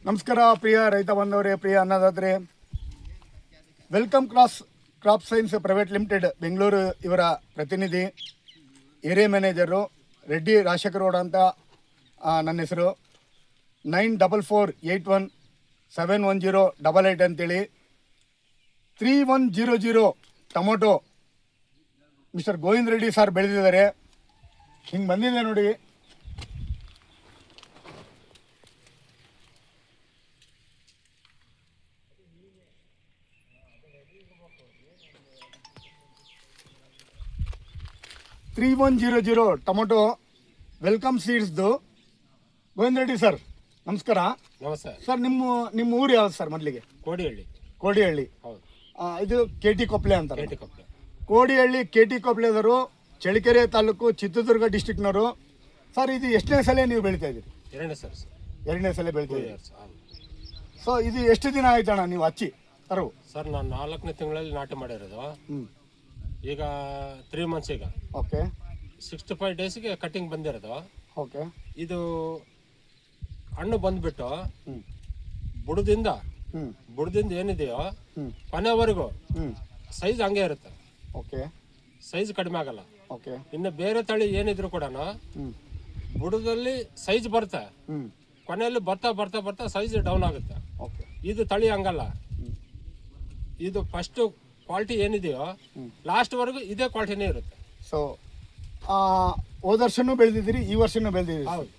ನಮಸ್ಕಾರ ಪ್ರಿಯ ರೈತ ಬಂದವರೇ, ಪ್ರಿಯ ಅನ್ನದಾತರೆ. Welcome crop science private limited Bengaluru ಇವರ ಪ್ರತಿನಿಧಿ, ಏರಿಯಾ ಮ್ಯಾನೇಜರು ರೆಡ್ಡಿ ರಾಜಶೇಖರಗೌಡ ಅಂತ ನನ್ನ ಹೆಸರು. 9448171088 ಅಂತೇಳಿ 3100 tomato mister Govinda Reddy sir ಬೆಳೆದಿದ್ದಾರೆ. ಹಿಂಗೆ ಬಂದಿದೆ ನೋಡಿ. $3100 ಟೊಮೊಟೊ ವೆಲ್ಕಮ್ ಸೀಡ್ಸ್ದು. ಗೋವಿಂದ ರೆಡ್ಡಿ ಸರ್ ನಮಸ್ಕಾರ. ನಮಸ್ತೆ ಸರ್. ನಿಮ್ಮ ಊರು ಯಾವ್ದು ಸರ್? ಮೊದಲಿಗೆ ಕೋಡಿಹಳ್ಳಿ. ಹೌದು. ಇದು KT ಕೊಪ್ಪಳೆ ಅಂತ. ಕೊಪ್ಪಳೆ. ಕೋಡಿಹಳ್ಳಿ KT ಕೊಪ್ಪಳೆದವರು, ಚಳ್ಳಕೆರೆ ತಾಲೂಕು, ಚಿತ್ರದುರ್ಗ ಡಿಸ್ಟಿಕ್ನವರು. ಸರ್, ಇದು ಎಷ್ಟನೇ ಸಲ ನೀವು ಬೆಳೀತಾ ಇದ್ದೀರಿ? ಎರಡನೇ ಸಲ ಬೆಳೀತಾ ಇದ್ದೀರಿ. ಸೊ ಇದು ಎಷ್ಟು ದಿನ ಆಯ್ತಣ್ಣ ನೀವು ಹಚ್ಚಿ ತರವು? ಸರ್, ನಾನು 4ನೇ ತಿಂಗಳಲ್ಲಿ ನಾಟಿ ಮಾಡಿರೋದು. ಈಗ 3 months. ಈಗ ಓಕೆ. 65 daysಗೆ ಕಟಿಂಗ್ ಬಂದಿರೋದು. ಓಕೆ. ಇದು ಹಣ್ಣು ಬಂದ್ಬಿಟ್ಟು ಬುಡದಿಂದ ಏನಿದೆಯೋ ಕೊನೆವರೆಗೂ ಸೈಜ್ ಹಂಗೆ ಇರುತ್ತೆ. ಓಕೆ. ಸೈಜ್ ಕಡಿಮೆ ಆಗಲ್ಲ. ಓಕೆ. ಇನ್ನು ಬೇರೆ ತಳಿ ಏನಿದ್ರು ಕೂಡ ಬುಡದಲ್ಲಿ ಸೈಜ್ ಬರುತ್ತೆ, ಕೊನೆಯಲ್ಲಿ ಬರ್ತಾ ಸೈಜ್ ಡೌನ್ ಆಗುತ್ತೆ. ಓಕೆ. ಇದು ತಳಿ ಹಂಗಲ್ಲ. ಇದು ಫಸ್ಟ್ ಕ್ವಾಲಿಟಿ ಏನಿದೆಯೋ ಲಾಸ್ಟ್ ವರೆಗೂ ಇದೇ ಕ್ವಾಲಿಟಿನೇ ಇರುತ್ತೆ. ಸೊ ಹೋದ ವರ್ಷನೂ ಬೆಳೆದಿದ್ದೀರಿ, ಈ ವರ್ಷನೂ ಬೆಳೆದಿದ್ದೀರಿ. ಹೌದು.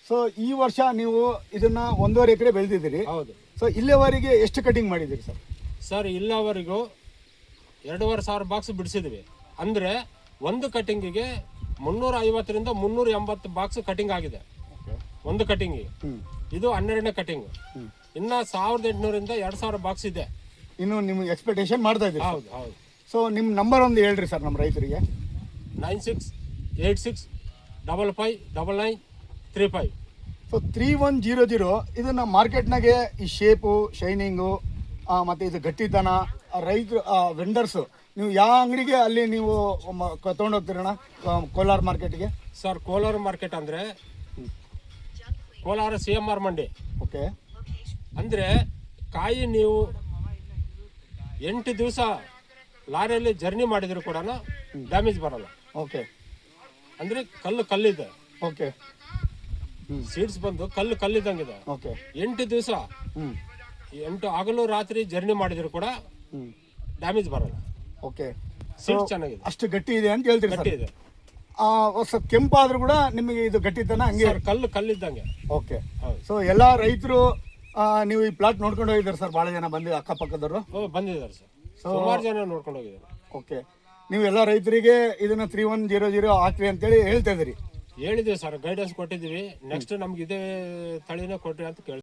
ಸೊ ಈ ವರ್ಷ ನೀವು ಇದನ್ನ 1.5 ಎಕರೆ ಬೆಳೆದಿದ್ದೀರಿ. ಹೌದು. ಸೊ ಇಲ್ಲಿವರೆಗೆ ಎಷ್ಟು ಕಟಿಂಗ್ ಮಾಡಿದ್ದೀರಿ ಸರ್? ಸರ್, ಇಲ್ಲಿವರೆಗೂ 2,500 ಬಾಕ್ಸ್ ಬಿಡಿಸಿದ್ವಿ. ಅಂದರೆ ಒಂದು ಕಟಿಂಗಿಗೆ 350ರಿಂದ 380 ಬಾಕ್ಸ್ ಕಟಿಂಗ್ ಆಗಿದೆ. ಒಂದು ಕಟಿಂಗಿಗೆ. ಇದು 12ನೇ ಕಟಿಂಗ್. ಇನ್ನು 1800ರಿಂದ 2000 ಬಾಕ್ಸ್ ಇದೆ. ಇನ್ನು ನಿಮ್ಗೆ ಎಕ್ಸ್ಪೆಕ್ಟೇಷನ್ ಮಾಡ್ತಾ ಇದ್ದೀರಿ? ಹೌದು ಹೌದು. ಸೊ ನಿಮ್ಮ ನಂಬರ್ ಒಂದು ಹೇಳ್ರಿ ಸರ್ ನಮ್ಮ ರೈತರಿಗೆ. 9686559935. ಸೊ 3100 ಇದನ್ನು ಮಾರ್ಕೆಟ್ನಾಗೆ ಈ ಶೇಪು, ಶೈನಿಂಗು ಮತ್ತು ಇದು ಗಟ್ಟಿತನ ರೈತರು ವೆಂಡರ್ಸು ನೀವು ಯಾವ ಅಂಗಡಿಗೆ ಅಲ್ಲಿ ನೀವು ತೊಗೊಂಡೋಗ್ತೀರಣ್ಣ? ಕೋಲಾರ ಮಾರ್ಕೆಟ್ಗೆ? ಸರ್, ಕೋಲಾರ ಮಾರ್ಕೆಟ್ ಅಂದರೆ ಕೋಲಾರ CMR ಮಂಡಿ. ಓಕೆ. ಅಂದರೆ ಕಾಯಿ ನೀವು 8 ದಿವಸ ಲಾರಿಯಲ್ಲಿ ಜರ್ನಿ ಮಾಡಿದ್ರು ಕೂಡ ಡ್ಯಾಮೇಜ್ ಬರಲ್ಲ. ಓಕೆ. ಅಂದರೆ ಕಲ್ಲಿದೆ. ಓಕೆ. ಸೀಡ್ಸ್ ಬಂದು ಕಲ್ಲಿದ್ದಂಗಿದೆ. ಓಕೆ. 8 ದಿವಸ 8 ಹಗಲು ರಾತ್ರಿ ಜರ್ನಿ ಮಾಡಿದ್ರು ಕೂಡ ಡ್ಯಾಮೇಜ್ ಬರಲ್ಲ. ಓಕೆ. ಸೀಡ್ಸ್ ಚೆನ್ನಾಗಿದೆ. ಅಷ್ಟು ಗಟ್ಟಿ ಇದೆ ಅಂತ ಹೇಳ್ತೀರಿ? ಗಟ್ಟಿ ಇದೆ. ಸ್ವಲ್ಪ ಕೆಂಪಾದ್ರೂ ಕೂಡ ನಿಮಗೆ ಇದು ಗಟ್ಟಿತನ ಹಂಗೆ ಕಲ್ಲಿದ್ದಂಗೆ. ಓಕೆ. ಸೊ ಎಲ್ಲ ರೈತರು ನೀವು ಈ ಪ್ಲಾಟ್ ನೋಡ್ಕೊಂಡು ಹೋಗಿದ್ದಾರೆ ಸರ್? ಭಾಳ ಜನ ಬಂದು ಅಕ್ಕಪಕ್ಕದವರು ಬಂದಿದ್ದಾರೆ ಸರ್. ಸುಮಾರು ಜನ ನೋಡ್ಕೊಂಡು ಹೋಗಿದ್ದಾರೆ. ಓಕೆ. ನೀವು ಎಲ್ಲ ರೈತರಿಗೆ ಇದನ್ನ 3100 ಹಾಕ್ರಿ ಅಂತೇಳಿ ಹೇಳ್ತಾ ಇದ್ದೀರಿ? ಹೇಳಿದ್ದೀವಿ ಸರ್, ಗೈಡೆನ್ಸ್ ಕೊಟ್ಟಿದ್ದೀವಿ. ನೆಕ್ಸ್ಟ್ ನಮ್ಗೆ ಇದೇ ತಳಿನೇ ಕೊಟ್ರಿ ಅಂತ ಕೇಳಿ